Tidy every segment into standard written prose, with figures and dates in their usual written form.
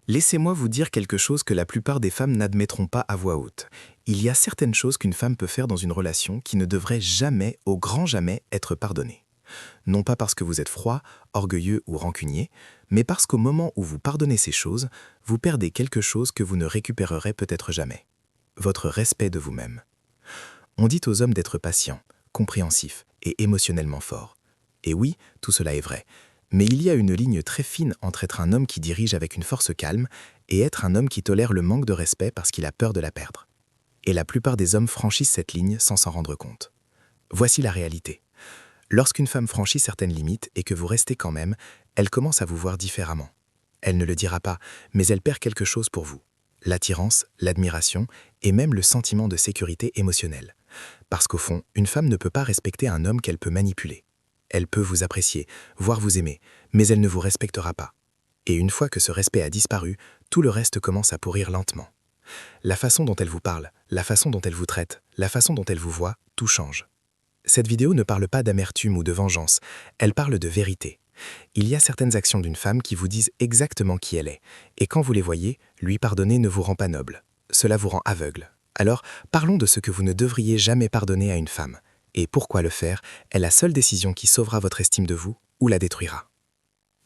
Laissez-moi vous dire quelque chose que la plupart des femmes n'admettront pas à voix haute. Il y a certaines choses qu'une femme peut faire dans une relation qui ne devraient jamais, au grand jamais, être pardonnées. Non pas parce que vous êtes froid, orgueilleux ou rancunier, mais parce qu'au moment où vous pardonnez ces choses, vous perdez quelque chose que vous ne récupérerez peut-être jamais. Votre respect de vous-même. On dit aux hommes d'être patients, compréhensifs et émotionnellement forts. Et oui, tout cela est vrai. Mais il y a une ligne très fine entre être un homme qui dirige avec une force calme et être un homme qui tolère le manque de respect parce qu'il a peur de la perdre. Et la plupart des hommes franchissent cette ligne sans s'en rendre compte. Voici la réalité. Lorsqu'une femme franchit certaines limites et que vous restez quand même, elle commence à vous voir différemment. Elle ne le dira pas, mais elle perd quelque chose pour vous. L'attirance, l'admiration et même le sentiment de sécurité émotionnelle. Parce qu'au fond, une femme ne peut pas respecter un homme qu'elle peut manipuler. Elle peut vous apprécier, voire vous aimer, mais elle ne vous respectera pas. Et une fois que ce respect a disparu, tout le reste commence à pourrir lentement. La façon dont elle vous parle, la façon dont elle vous traite, la façon dont elle vous voit, tout change. Cette vidéo ne parle pas d'amertume ou de vengeance, elle parle de vérité. Il y a certaines actions d'une femme qui vous disent exactement qui elle est, et quand vous les voyez, lui pardonner ne vous rend pas noble. Cela vous rend aveugle. Alors, parlons de ce que vous ne devriez jamais pardonner à une femme. Et pourquoi le faire est la seule décision qui sauvera votre estime de vous ou la détruira.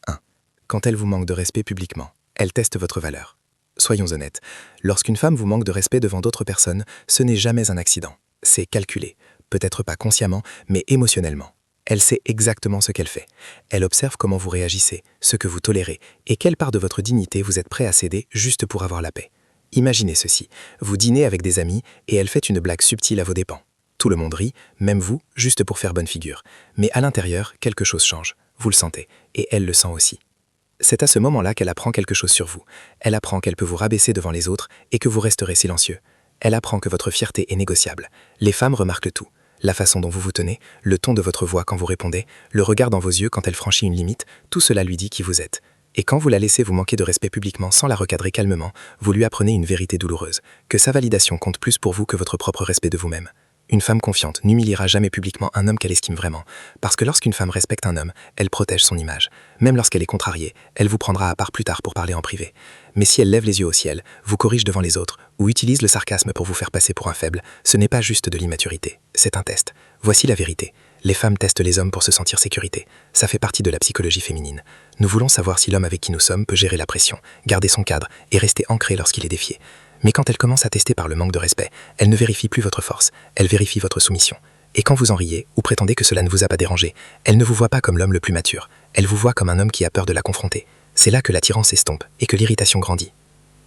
1. Quand elle vous manque de respect publiquement, elle teste votre valeur. Soyons honnêtes, lorsqu'une femme vous manque de respect devant d'autres personnes, ce n'est jamais un accident. C'est calculé, peut-être pas consciemment, mais émotionnellement. Elle sait exactement ce qu'elle fait. Elle observe comment vous réagissez, ce que vous tolérez, et quelle part de votre dignité vous êtes prêt à céder juste pour avoir la paix. Imaginez ceci, vous dînez avec des amis et elle fait une blague subtile à vos dépens. Tout le monde rit, même vous, juste pour faire bonne figure. Mais à l'intérieur, quelque chose change. Vous le sentez, et elle le sent aussi. C'est à ce moment-là qu'elle apprend quelque chose sur vous. Elle apprend qu'elle peut vous rabaisser devant les autres et que vous resterez silencieux. Elle apprend que votre fierté est négociable. Les femmes remarquent tout. La façon dont vous vous tenez, le ton de votre voix quand vous répondez, le regard dans vos yeux quand elle franchit une limite, tout cela lui dit qui vous êtes. Et quand vous la laissez vous manquer de respect publiquement sans la recadrer calmement, vous lui apprenez une vérité douloureuse, que sa validation compte plus pour vous que votre propre respect de vous-même. Une femme confiante n'humiliera jamais publiquement un homme qu'elle estime vraiment, parce que lorsqu'une femme respecte un homme, elle protège son image. Même lorsqu'elle est contrariée, elle vous prendra à part plus tard pour parler en privé. Mais si elle lève les yeux au ciel, vous corrige devant les autres, ou utilise le sarcasme pour vous faire passer pour un faible, ce n'est pas juste de l'immaturité, c'est un test. Voici la vérité. Les femmes testent les hommes pour se sentir sécurité. Ça fait partie de la psychologie féminine. Nous voulons savoir si l'homme avec qui nous sommes peut gérer la pression, garder son cadre et rester ancré lorsqu'il est défié. Mais quand elle commence à tester par le manque de respect, elle ne vérifie plus votre force, elle vérifie votre soumission. Et quand vous en riez, ou prétendez que cela ne vous a pas dérangé, elle ne vous voit pas comme l'homme le plus mature, elle vous voit comme un homme qui a peur de la confronter. C'est là que l'attirance s'estompe et que l'irritation grandit.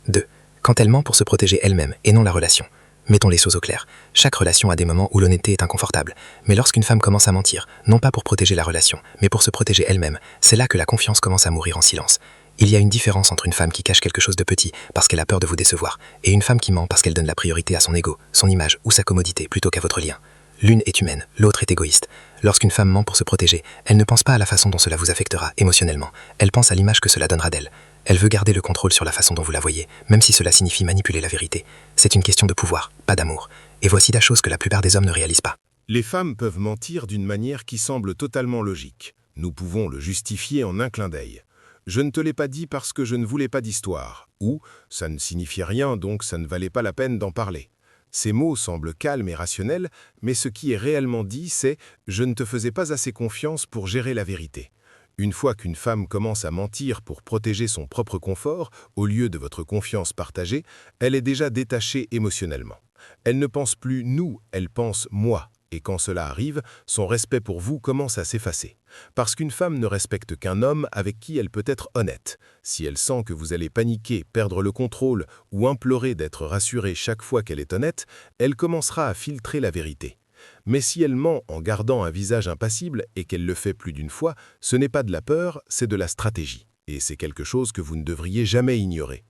2. Quand elle ment pour se protéger elle-même et non la relation. Mettons les choses au clair. Chaque relation a des moments où l'honnêteté est inconfortable. Mais lorsqu'une femme commence à mentir, non pas pour protéger la relation, mais pour se protéger elle-même, c'est là que la confiance commence à mourir en silence. Il y a une différence entre une femme qui cache quelque chose de petit parce qu'elle a peur de vous décevoir et une femme qui ment parce qu'elle donne la priorité à son ego, son image ou sa commodité plutôt qu'à votre lien. L'une est humaine, l'autre est égoïste. Lorsqu'une femme ment pour se protéger, elle ne pense pas à la façon dont cela vous affectera émotionnellement. Elle pense à l'image que cela donnera d'elle. Elle veut garder le contrôle sur la façon dont vous la voyez, même si cela signifie manipuler la vérité. C'est une question de pouvoir, pas d'amour. Et voici la chose que la plupart des hommes ne réalisent pas. Les femmes peuvent mentir d'une manière qui semble totalement logique. Nous pouvons le justifier en un clin d'œil. Je ne te l'ai pas dit parce que je ne voulais pas d'histoire. Ou, ça ne signifiait rien donc ça ne valait pas la peine d'en parler. Ces mots semblent calmes et rationnels, mais ce qui est réellement dit, c'est « je ne te faisais pas assez confiance pour gérer la vérité ». Une fois qu'une femme commence à mentir pour protéger son propre confort, au lieu de votre confiance partagée, elle est déjà détachée émotionnellement. Elle ne pense plus « nous », elle pense « moi ». Et quand cela arrive, son respect pour vous commence à s'effacer. Parce qu'une femme ne respecte qu'un homme avec qui elle peut être honnête. Si elle sent que vous allez paniquer, perdre le contrôle ou implorer d'être rassurée chaque fois qu'elle est honnête, elle commencera à filtrer la vérité. Mais si elle ment en gardant un visage impassible et qu'elle le fait plus d'une fois, ce n'est pas de la peur, c'est de la stratégie. Et c'est quelque chose que vous ne devriez jamais ignorer.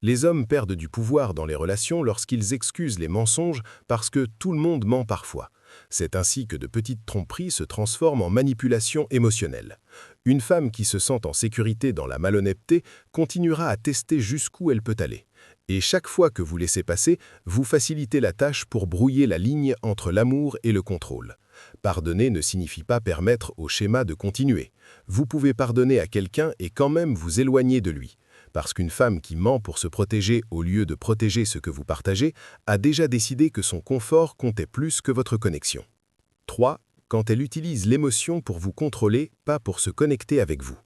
Les hommes perdent du pouvoir dans les relations lorsqu'ils excusent les mensonges parce que tout le monde ment parfois. C'est ainsi que de petites tromperies se transforment en manipulation émotionnelle. Une femme qui se sent en sécurité dans la malhonnêteté continuera à tester jusqu'où elle peut aller. Et chaque fois que vous laissez passer, vous facilitez la tâche pour brouiller la ligne entre l'amour et le contrôle. Pardonner ne signifie pas permettre au schéma de continuer. Vous pouvez pardonner à quelqu'un et quand même vous éloigner de lui. Parce qu'une femme qui ment pour se protéger au lieu de protéger ce que vous partagez a déjà décidé que son confort comptait plus que votre connexion. 3. Quand elle utilise l'émotion pour vous contrôler, pas pour se connecter avec vous.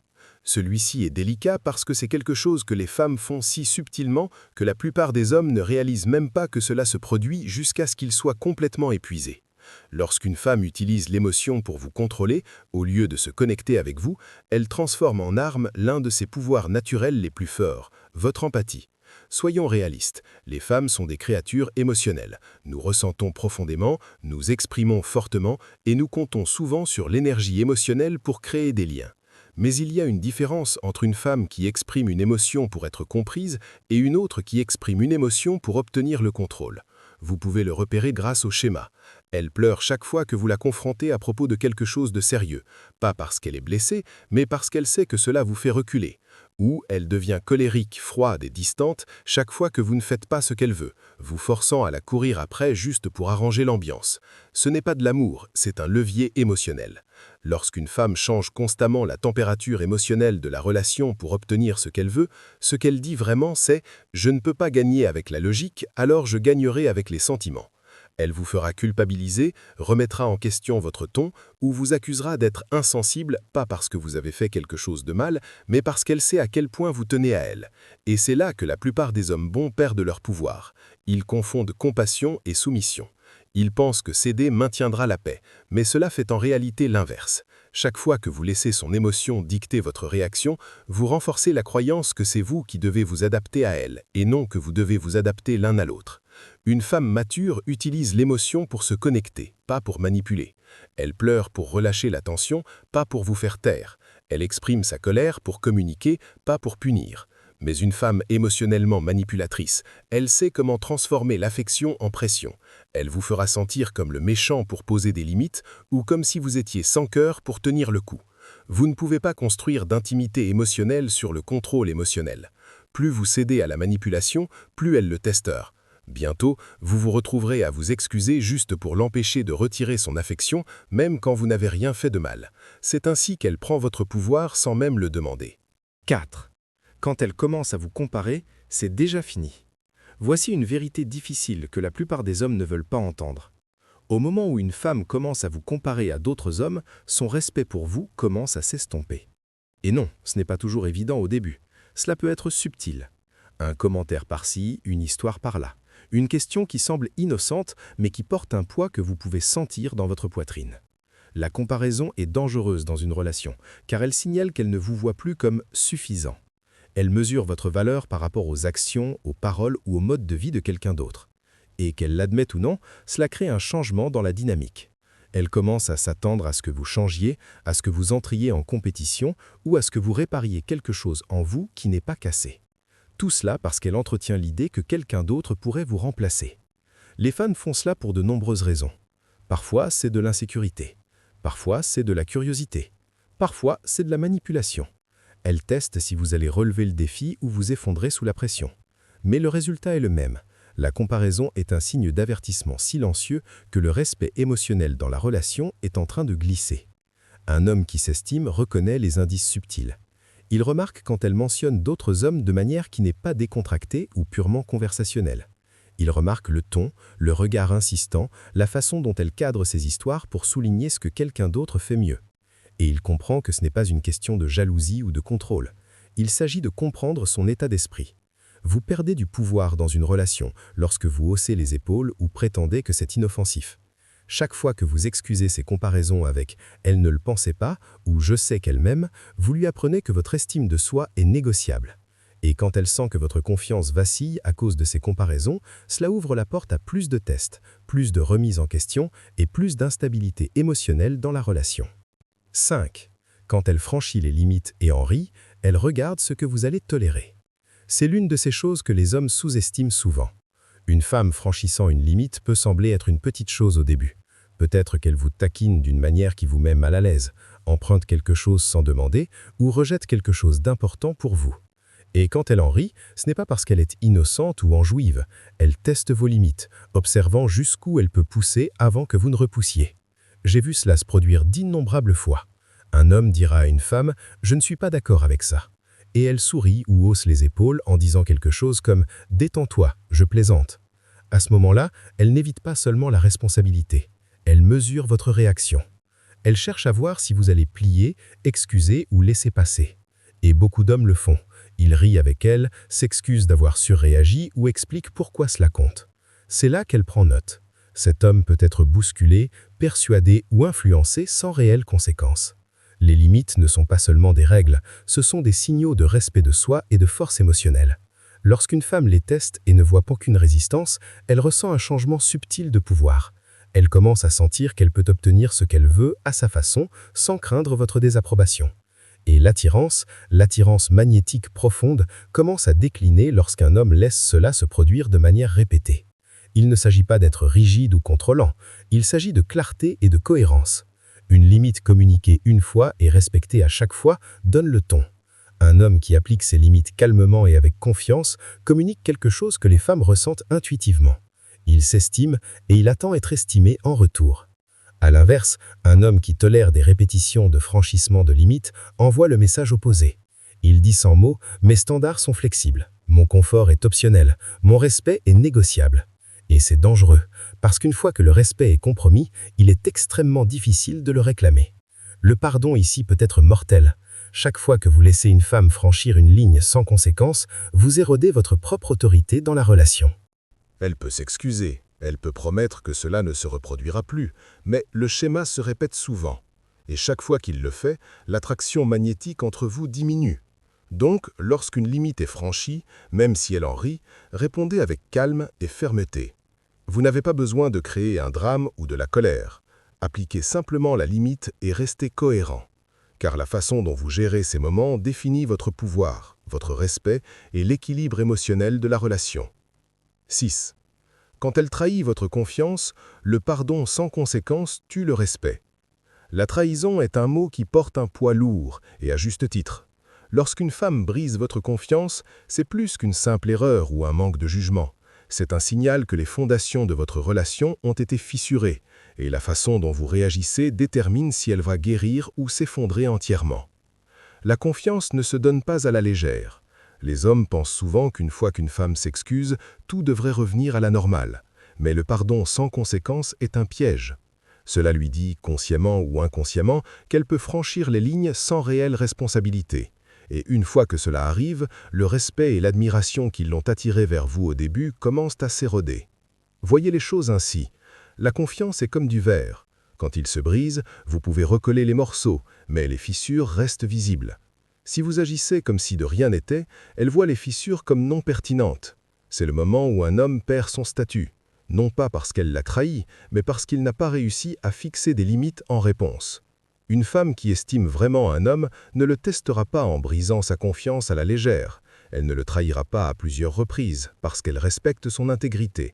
Celui-ci est délicat parce que c'est quelque chose que les femmes font si subtilement que la plupart des hommes ne réalisent même pas que cela se produit jusqu'à ce qu'ils soient complètement épuisés. Lorsqu'une femme utilise l'émotion pour vous contrôler, au lieu de se connecter avec vous, elle transforme en arme l'un de ses pouvoirs naturels les plus forts, votre empathie. Soyons réalistes, les femmes sont des créatures émotionnelles. Nous ressentons profondément, nous exprimons fortement et nous comptons souvent sur l'énergie émotionnelle pour créer des liens. Mais il y a une différence entre une femme qui exprime une émotion pour être comprise et une autre qui exprime une émotion pour obtenir le contrôle. Vous pouvez le repérer grâce au schéma. Elle pleure chaque fois que vous la confrontez à propos de quelque chose de sérieux, pas parce qu'elle est blessée, mais parce qu'elle sait que cela vous fait reculer. Ou elle devient colérique, froide et distante chaque fois que vous ne faites pas ce qu'elle veut, vous forçant à la courir après juste pour arranger l'ambiance. Ce n'est pas de l'amour, c'est un levier émotionnel. Lorsqu'une femme change constamment la température émotionnelle de la relation pour obtenir ce qu'elle veut, ce qu'elle dit vraiment c'est « je ne peux pas gagner avec la logique, alors je gagnerai avec les sentiments ». Elle vous fera culpabiliser, remettra en question votre ton ou vous accusera d'être insensible, pas parce que vous avez fait quelque chose de mal, mais parce qu'elle sait à quel point vous tenez à elle. Et c'est là que la plupart des hommes bons perdent leur pouvoir. Ils confondent compassion et soumission. Ils pensent que céder maintiendra la paix, mais cela fait en réalité l'inverse. Chaque fois que vous laissez son émotion dicter votre réaction, vous renforcez la croyance que c'est vous qui devez vous adapter à elle, et non que vous devez vous adapter l'un à l'autre. Une femme mature utilise l'émotion pour se connecter, pas pour manipuler. Elle pleure pour relâcher la tension, pas pour vous faire taire. Elle exprime sa colère pour communiquer, pas pour punir. Mais une femme émotionnellement manipulatrice, elle sait comment transformer l'affection en pression. Elle vous fera sentir comme le méchant pour poser des limites ou comme si vous étiez sans cœur pour tenir le coup. Vous ne pouvez pas construire d'intimité émotionnelle sur le contrôle émotionnel. Plus vous cédez à la manipulation, plus elle le testeur. Bientôt, vous vous retrouverez à vous excuser juste pour l'empêcher de retirer son affection, même quand vous n'avez rien fait de mal. C'est ainsi qu'elle prend votre pouvoir sans même le demander. 4. Quand elle commence à vous comparer, c'est déjà fini. Voici une vérité difficile que la plupart des hommes ne veulent pas entendre. Au moment où une femme commence à vous comparer à d'autres hommes, son respect pour vous commence à s'estomper. Et non, ce n'est pas toujours évident au début. Cela peut être subtil. Un commentaire par-ci, une histoire par-là. Une question qui semble innocente, mais qui porte un poids que vous pouvez sentir dans votre poitrine. La comparaison est dangereuse dans une relation, car elle signale qu'elle ne vous voit plus comme suffisant. Elle mesure votre valeur par rapport aux actions, aux paroles ou au mode de vie de quelqu'un d'autre. Et qu'elle l'admette ou non, cela crée un changement dans la dynamique. Elle commence à s'attendre à ce que vous changiez, à ce que vous entriez en compétition ou à ce que vous répariez quelque chose en vous qui n'est pas cassé. Tout cela parce qu'elle entretient l'idée que quelqu'un d'autre pourrait vous remplacer. Les fans font cela pour de nombreuses raisons. Parfois, c'est de l'insécurité. Parfois, c'est de la curiosité. Parfois, c'est de la manipulation. Elles testent si vous allez relever le défi ou vous effondrer sous la pression. Mais le résultat est le même. La comparaison est un signe d'avertissement silencieux que le respect émotionnel dans la relation est en train de glisser. Un homme qui s'estime reconnaît les indices subtils. Il remarque quand elle mentionne d'autres hommes de manière qui n'est pas décontractée ou purement conversationnelle. Il remarque le ton, le regard insistant, la façon dont elle cadre ses histoires pour souligner ce que quelqu'un d'autre fait mieux. Et il comprend que ce n'est pas une question de jalousie ou de contrôle. Il s'agit de comprendre son état d'esprit. Vous perdez du pouvoir dans une relation lorsque vous haussez les épaules ou prétendez que c'est inoffensif. Chaque fois que vous excusez ces comparaisons avec « elle ne le pensait pas » ou « je sais qu'elle m'aime », vous lui apprenez que votre estime de soi est négociable. Et quand elle sent que votre confiance vacille à cause de ces comparaisons, cela ouvre la porte à plus de tests, plus de remises en question et plus d'instabilité émotionnelle dans la relation. 5. Quand elle franchit les limites et en rit, elle regarde ce que vous allez tolérer. C'est l'une de ces choses que les hommes sous-estiment souvent. Une femme franchissant une limite peut sembler être une petite chose au début. Peut-être qu'elle vous taquine d'une manière qui vous met mal à l'aise, emprunte quelque chose sans demander ou rejette quelque chose d'important pour vous. Et quand elle en rit, ce n'est pas parce qu'elle est innocente ou enjouive. Elle teste vos limites, observant jusqu'où elle peut pousser avant que vous ne repoussiez. J'ai vu cela se produire d'innombrables fois. Un homme dira à une femme « je ne suis pas d'accord avec ça ». et elle sourit ou hausse les épaules en disant quelque chose comme « Détends-toi, je plaisante ». À ce moment-là, elle n'évite pas seulement la responsabilité, elle mesure votre réaction. Elle cherche à voir si vous allez plier, excuser ou laisser passer. Et beaucoup d'hommes le font. Ils rient avec elle, s'excusent d'avoir surréagi ou expliquent pourquoi cela compte. C'est là qu'elle prend note. Cet homme peut être bousculé, persuadé ou influencé sans réelles conséquences. Les limites ne sont pas seulement des règles, ce sont des signaux de respect de soi et de force émotionnelle. Lorsqu'une femme les teste et ne voit aucune résistance, elle ressent un changement subtil de pouvoir. Elle commence à sentir qu'elle peut obtenir ce qu'elle veut à sa façon, sans craindre votre désapprobation. Et l'attirance magnétique profonde, commence à décliner lorsqu'un homme laisse cela se produire de manière répétée. Il ne s'agit pas d'être rigide ou contrôlant, il s'agit de clarté et de cohérence. Une limite communiquée une fois et respectée à chaque fois donne le ton. Un homme qui applique ses limites calmement et avec confiance communique quelque chose que les femmes ressentent intuitivement. Il s'estime et il attend être estimé en retour. À l'inverse, un homme qui tolère des répétitions de franchissement de limites envoie le message opposé. Il dit sans mots « Mes standards sont flexibles, mon confort est optionnel, mon respect est négociable ». Et c'est dangereux, parce qu'une fois que le respect est compromis, il est extrêmement difficile de le réclamer. Le pardon ici peut être mortel. Chaque fois que vous laissez une femme franchir une ligne sans conséquence, vous érodez votre propre autorité dans la relation. Elle peut s'excuser, elle peut promettre que cela ne se reproduira plus, mais le schéma se répète souvent. Et chaque fois qu'il le fait, l'attraction magnétique entre vous diminue. Donc, lorsqu'une limite est franchie, même si elle en rit, répondez avec calme et fermeté. Vous n'avez pas besoin de créer un drame ou de la colère. Appliquez simplement la limite et restez cohérent. Car la façon dont vous gérez ces moments définit votre pouvoir, votre respect et l'équilibre émotionnel de la relation. 6. Quand elle trahit votre confiance, le pardon sans conséquence tue le respect. La trahison est un mot qui porte un poids lourd, et à juste titre. Lorsqu'une femme brise votre confiance, c'est plus qu'une simple erreur ou un manque de jugement. C'est un signal que les fondations de votre relation ont été fissurées, et la façon dont vous réagissez détermine si elle va guérir ou s'effondrer entièrement. La confiance ne se donne pas à la légère. Les hommes pensent souvent qu'une fois qu'une femme s'excuse, tout devrait revenir à la normale. Mais le pardon sans conséquence est un piège. Cela lui dit, consciemment ou inconsciemment, qu'elle peut franchir les lignes sans réelle responsabilité. Et une fois que cela arrive, le respect et l'admiration qui l'ont attiré vers vous au début commencent à s'éroder. Voyez les choses ainsi. La confiance est comme du verre. Quand il se brise, vous pouvez recoller les morceaux, mais les fissures restent visibles. Si vous agissez comme si de rien n'était, elle voit les fissures comme non pertinentes. C'est le moment où un homme perd son statut, non pas parce qu'elle l'a trahi, mais parce qu'il n'a pas réussi à fixer des limites en réponse. Une femme qui estime vraiment un homme ne le testera pas en brisant sa confiance à la légère. Elle ne le trahira pas à plusieurs reprises, parce qu'elle respecte son intégrité.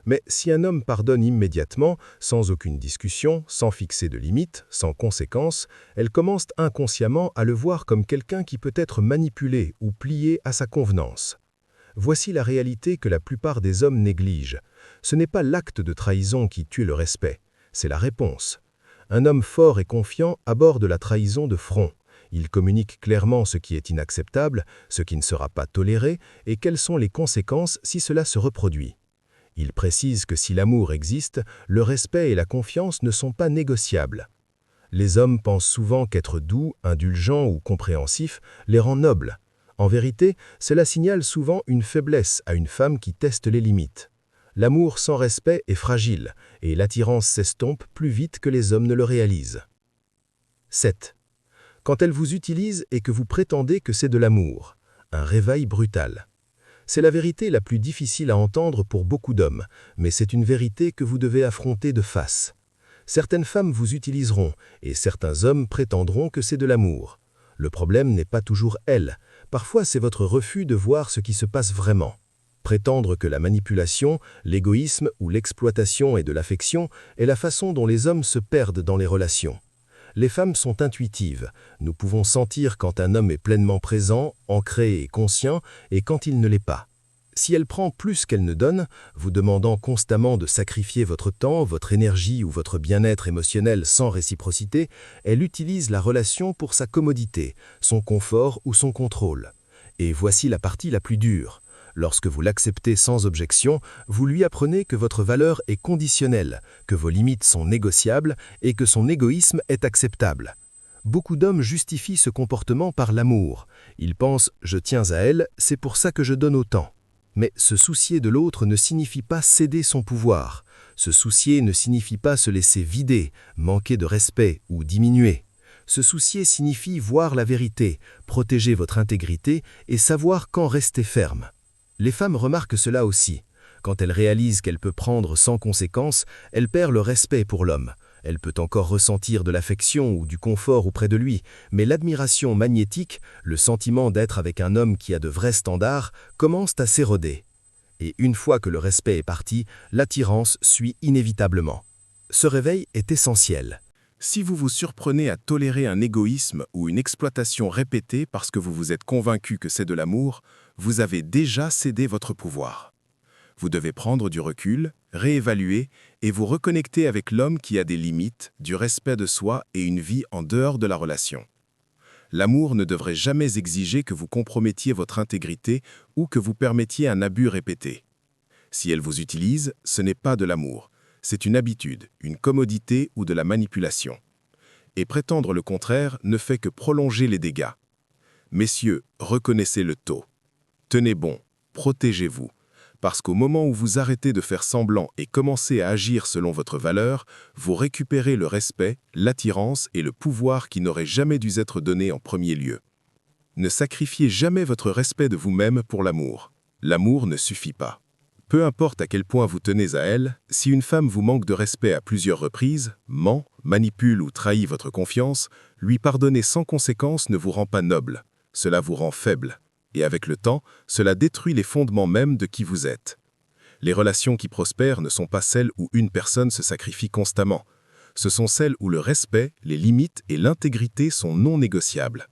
Mais si un homme pardonne immédiatement, sans aucune discussion, sans fixer de limites, sans conséquences, elle commence inconsciemment à le voir comme quelqu'un qui peut être manipulé ou plié à sa convenance. Voici la réalité que la plupart des hommes négligent. Ce n'est pas l'acte de trahison qui tue le respect, c'est la réponse. Un homme fort et confiant aborde la trahison de front. Il communique clairement ce qui est inacceptable, ce qui ne sera pas toléré et quelles sont les conséquences si cela se reproduit. Il précise que si l'amour existe, le respect et la confiance ne sont pas négociables. Les hommes pensent souvent qu'être doux, indulgent ou compréhensif les rend nobles. En vérité, cela signale souvent une faiblesse à une femme qui teste les limites. L'amour sans respect est fragile, et l'attirance s'estompe plus vite que les hommes ne le réalisent. 7. Quand elle vous utilise et que vous prétendez que c'est de l'amour, un réveil brutal. C'est la vérité la plus difficile à entendre pour beaucoup d'hommes, mais c'est une vérité que vous devez affronter de face. Certaines femmes vous utiliseront, et certains hommes prétendront que c'est de l'amour. Le problème n'est pas toujours elle, parfois c'est votre refus de voir ce qui se passe vraiment. Prétendre que la manipulation, l'égoïsme ou l'exploitation est de l'affection est la façon dont les hommes se perdent dans les relations. Les femmes sont intuitives. Nous pouvons sentir quand un homme est pleinement présent, ancré et conscient, et quand il ne l'est pas. Si elle prend plus qu'elle ne donne, vous demandant constamment de sacrifier votre temps, votre énergie ou votre bien-être émotionnel sans réciprocité, elle utilise la relation pour sa commodité, son confort ou son contrôle. Et voici la partie la plus dure. Lorsque vous l'acceptez sans objection, vous lui apprenez que votre valeur est conditionnelle, que vos limites sont négociables et que son égoïsme est acceptable. Beaucoup d'hommes justifient ce comportement par l'amour. Ils pensent « je tiens à elle, c'est pour ça que je donne autant ». Mais se soucier de l'autre ne signifie pas céder son pouvoir. Se soucier ne signifie pas se laisser vider, manquer de respect ou diminuer. Se soucier signifie voir la vérité, protéger votre intégrité et savoir quand rester ferme. Les femmes remarquent cela aussi. Quand elles réalisent qu'elle peut prendre sans conséquence, elle perd le respect pour l'homme. Elle peut encore ressentir de l'affection ou du confort auprès de lui, mais l'admiration magnétique, le sentiment d'être avec un homme qui a de vrais standards, commence à s'éroder. Et une fois que le respect est parti, l'attirance suit inévitablement. Ce réveil est essentiel. Si vous vous surprenez à tolérer un égoïsme ou une exploitation répétée parce que vous vous êtes convaincu que c'est de l'amour, vous avez déjà cédé votre pouvoir. Vous devez prendre du recul, réévaluer et vous reconnecter avec l'homme qui a des limites, du respect de soi et une vie en dehors de la relation. L'amour ne devrait jamais exiger que vous compromettiez votre intégrité ou que vous permettiez un abus répété. Si elle vous utilise, ce n'est pas de l'amour, c'est une habitude, une commodité ou de la manipulation. Et prétendre le contraire ne fait que prolonger les dégâts. Messieurs, reconnaissez le taux. Tenez bon, protégez-vous. Parce qu'au moment où vous arrêtez de faire semblant et commencez à agir selon votre valeur, vous récupérez le respect, l'attirance et le pouvoir qui n'auraient jamais dû être donnés en premier lieu. Ne sacrifiez jamais votre respect de vous-même pour l'amour. L'amour ne suffit pas. Peu importe à quel point vous tenez à elle, si une femme vous manque de respect à plusieurs reprises, ment, manipule ou trahit votre confiance, lui pardonner sans conséquence ne vous rend pas noble. Cela vous rend faible. Et avec le temps, cela détruit les fondements mêmes de qui vous êtes. Les relations qui prospèrent ne sont pas celles où une personne se sacrifie constamment. Ce sont celles où le respect, les limites et l'intégrité sont non négociables.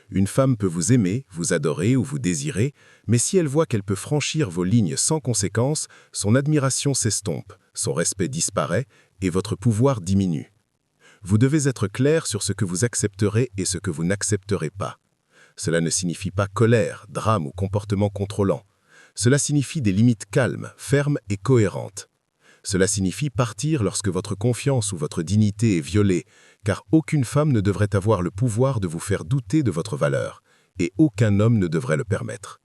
Une femme peut vous aimer, vous adorer ou vous désirer, mais si elle voit qu'elle peut franchir vos lignes sans conséquence, son admiration s'estompe, son respect disparaît et votre pouvoir diminue. Vous devez être clair sur ce que vous accepterez et ce que vous n'accepterez pas. Cela ne signifie pas colère, drame ou comportement contrôlant. Cela signifie des limites calmes, fermes et cohérentes. Cela signifie partir lorsque votre confiance ou votre dignité est violée, car aucune femme ne devrait avoir le pouvoir de vous faire douter de votre valeur, et aucun homme ne devrait le permettre.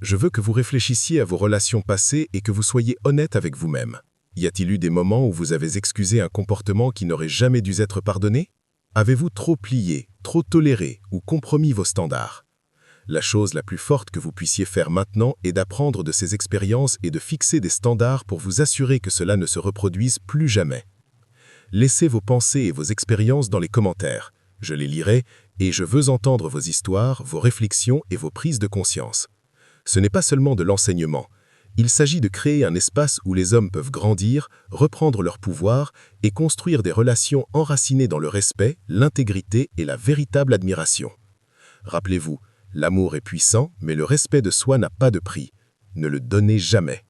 Je veux que vous réfléchissiez à vos relations passées et que vous soyez honnête avec vous-même. Y a-t-il eu des moments où vous avez excusé un comportement qui n'aurait jamais dû être pardonné ? Avez-vous trop plié, trop toléré ou compromis vos standards? La chose la plus forte que vous puissiez faire maintenant est d'apprendre de ces expériences et de fixer des standards pour vous assurer que cela ne se reproduise plus jamais. Laissez vos pensées et vos expériences dans les commentaires. Je les lirai et je veux entendre vos histoires, vos réflexions et vos prises de conscience. Ce n'est pas seulement de l'enseignement. Il s'agit de créer un espace où les hommes peuvent grandir, reprendre leur pouvoir et construire des relations enracinées dans le respect, l'intégrité et la véritable admiration. Rappelez-vous, l'amour est puissant, mais le respect de soi n'a pas de prix. Ne le donnez jamais.